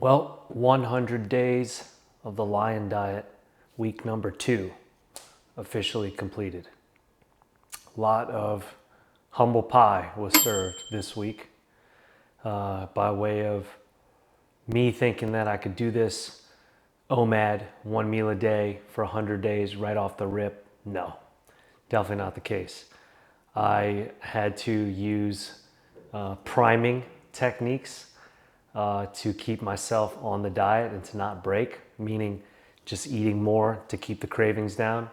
Well, 100 days of the Lion Diet, week number 2, officially completed. A lot of humble pie was served this week by way of me thinking that I could do this OMAD, 1 meal a day for 100 days right off the rip. No, definitely not the case. I had to use priming techniques to keep myself on the diet and to not break, meaning just eating more to keep the cravings down.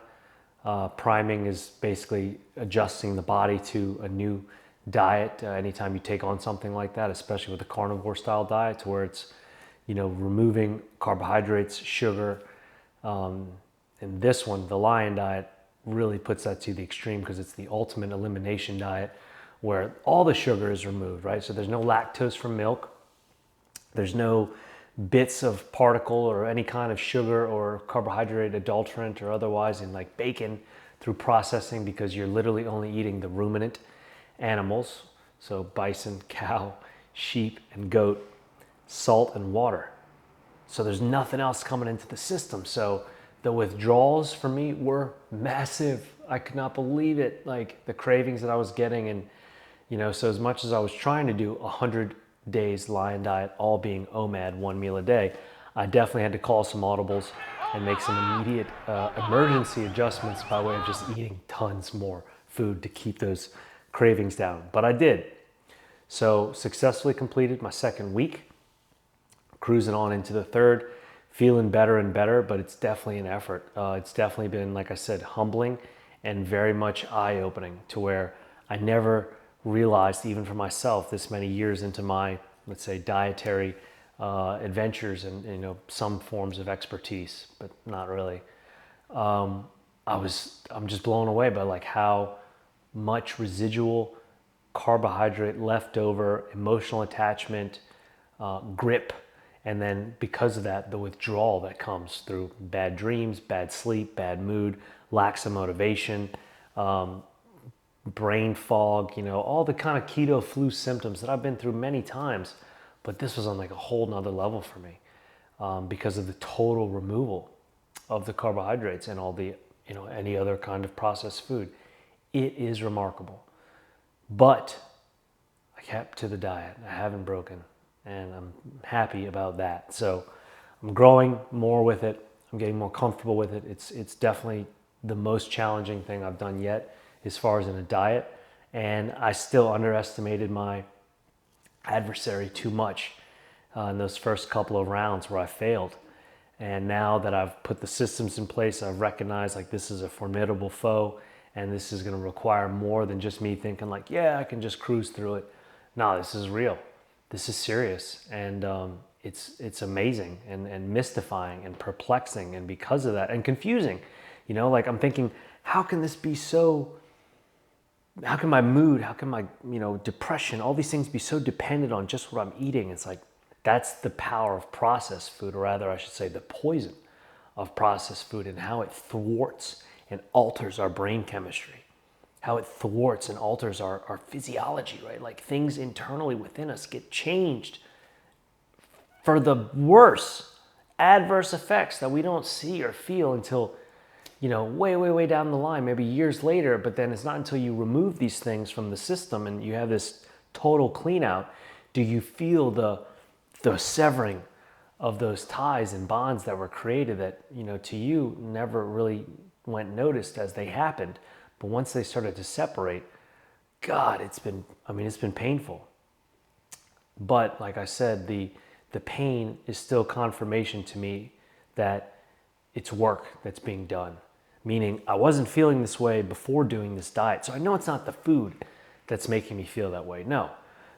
Priming is basically adjusting the body to a new diet anytime you take on something like that, especially with a carnivore style diet, to where it's, removing carbohydrates, sugar. And this one, the Lion Diet, really puts that to the extreme because it's the ultimate elimination diet where all the sugar is removed, right? So there's no lactose from milk. There's no bits of particle or any kind of sugar or carbohydrate adulterant or otherwise in like bacon through processing, because you're literally only eating the ruminant animals. So bison, cow, sheep, and goat, salt and water. So there's nothing else coming into the system. So the withdrawals for me were massive. I could not believe it. Like the cravings that I was getting. And, so as much as I was trying to do 100 days Lion Diet, all being OMAD, 1 meal a day, I definitely had to call some audibles and make some immediate emergency adjustments by way of just eating tons more food to keep those cravings down. But I did. So successfully completed my second week, cruising on into the third, feeling better and better, but it's definitely an effort. It's definitely been, like I said, humbling and very much eye-opening, to where I never realized, even for myself, this many years into my, let's say, dietary adventures and some forms of expertise, but not really. I'm just blown away by like how much residual carbohydrate, leftover emotional attachment, grip, and then because of that, the withdrawal that comes through bad dreams, bad sleep, bad mood, lack of motivation, brain fog, all the kind of keto flu symptoms that I've been through many times. But this was on like a whole nother level for me, because of the total removal of the carbohydrates and all the, any other kind of processed food. It is remarkable. But I kept to the diet. I haven't broken, and I'm happy about that. So I'm growing more with it. I'm getting more comfortable with it. It's definitely the most challenging thing I've done yet as far as in a diet. And I still underestimated my adversary too much in those first couple of rounds where I failed. And now that I've put the systems in place, I've recognized like this is a formidable foe, and this is going to require more than just me thinking like, yeah, I can just cruise through it. No, this is real. This is serious, and it's amazing and mystifying and perplexing, and because of that, and confusing. Like I'm thinking, how can this be so? How can my mood, how can my depression, all these things be so dependent on just what I'm eating? It's like that's the power of processed food, or rather, I should say, the poison of processed food, and how it thwarts and alters our brain chemistry, how it thwarts and alters our physiology, right? Like things internally within us get changed for the worse, adverse effects that we don't see or feel until, way down the line, maybe years later. But then it's not until you remove these things from the system and you have this total clean out, do you feel the severing of those ties and bonds that were created that, to you never really went noticed as they happened. But once they started to separate, God, it's been painful. But like I said, the pain is still confirmation to me that it's work that's being done. Meaning I wasn't feeling this way before doing this diet. So I know it's not the food that's making me feel that way. No,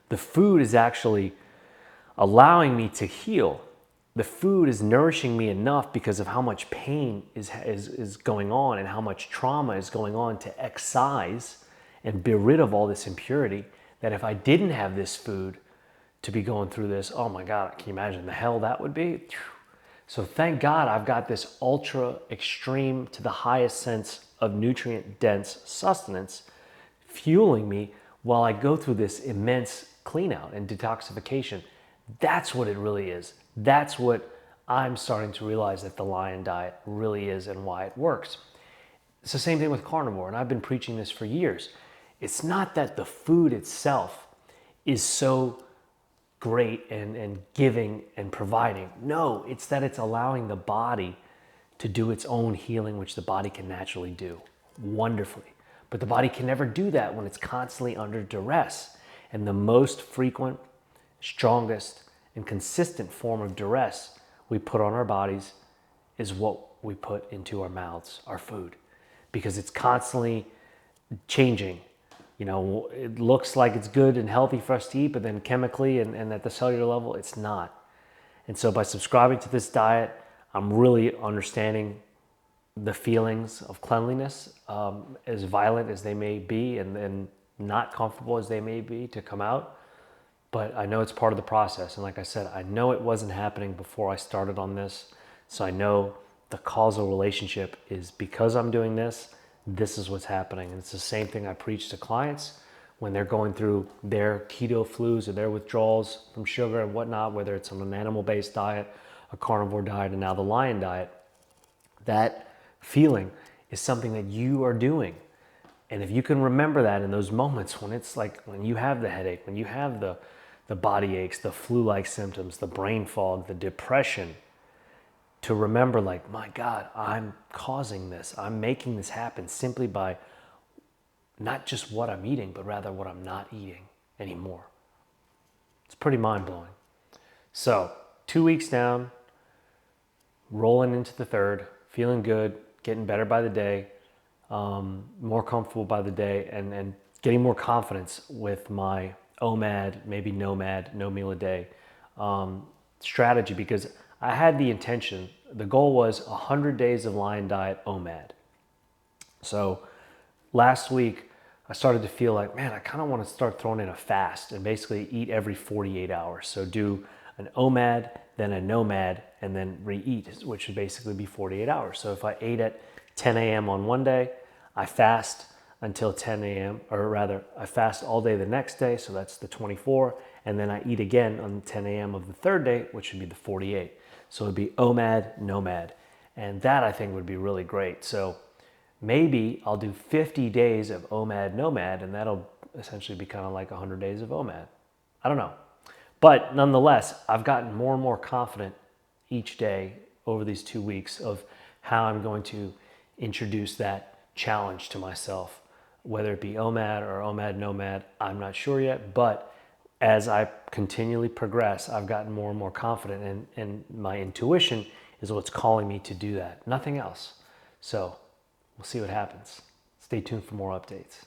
the food is actually allowing me to heal. The food is nourishing me enough because of how much pain is going on and how much trauma is going on to excise and be rid of all this impurity, that if I didn't have this food to be going through this, oh my God, can you imagine the hell that would be? So thank God I've got this ultra extreme to the highest sense of nutrient dense sustenance fueling me while I go through this immense clean out and detoxification. That's what it really is. That's what I'm starting to realize that the Lion Diet really is and why it works. It's the same thing with carnivore, and I've been preaching this for years. It's not that the food itself is so great and giving and providing. No, it's that it's allowing the body to do its own healing, which the body can naturally do wonderfully. But the body can never do that when it's constantly under duress. And the most frequent, strongest, and consistent form of duress we put on our bodies is what we put into our mouths, our food, because it's constantly changing. You know, it looks like it's good and healthy for us to eat, but then chemically and at the cellular level, it's not. And so by subscribing to this diet, I'm really understanding the feelings of cleanliness, as violent as they may be and not comfortable as they may be to come out. But I know it's part of the process. And like I said, I know it wasn't happening before I started on this. So I know the causal relationship is because I'm doing this, this is what's happening. And it's the same thing I preach to clients when they're going through their keto flus or their withdrawals from sugar and whatnot, whether it's on an animal-based diet, a carnivore diet, and now the Lion Diet. That feeling is something that you are doing. And if you can remember that in those moments when it's like when you have the headache, when you have the body aches, the flu-like symptoms, the brain fog, the depression, to remember like, my God, I'm causing this. I'm making this happen simply by not just what I'm eating, but rather what I'm not eating anymore. It's pretty mind-blowing. So 2 weeks down, rolling into the third, feeling good, getting better by the day, more comfortable by the day, and getting more confidence with my OMAD, maybe NOMAD, no meal a day strategy, because I had the intention, the goal was 100 days of Lion Diet OMAD. So last week I started to feel like, man, I kind of want to start throwing in a fast and basically eat every 48 hours. So do an OMAD, then a NOMAD, and then re-eat, which would basically be 48 hours. So if I ate at 10 a.m. on one day, I fast until 10 a.m., or rather, I fast all day the next day, so that's the 24, and then I eat again on 10 a.m. of the third day, which would be the 48. So it'd be OMAD, NOMAD, and that I think would be really great. So maybe I'll do 50 days of OMAD, NOMAD, and that'll essentially be kind of like 100 days of OMAD. I don't know. But nonetheless, I've gotten more and more confident each day over these 2 weeks of how I'm going to introduce that challenge to myself, whether it be OMAD or OMAD, NOMAD, I'm not sure yet, but as I continually progress, I've gotten more and more confident, and my intuition is what's calling me to do that, nothing else. So we'll see what happens. Stay tuned for more updates.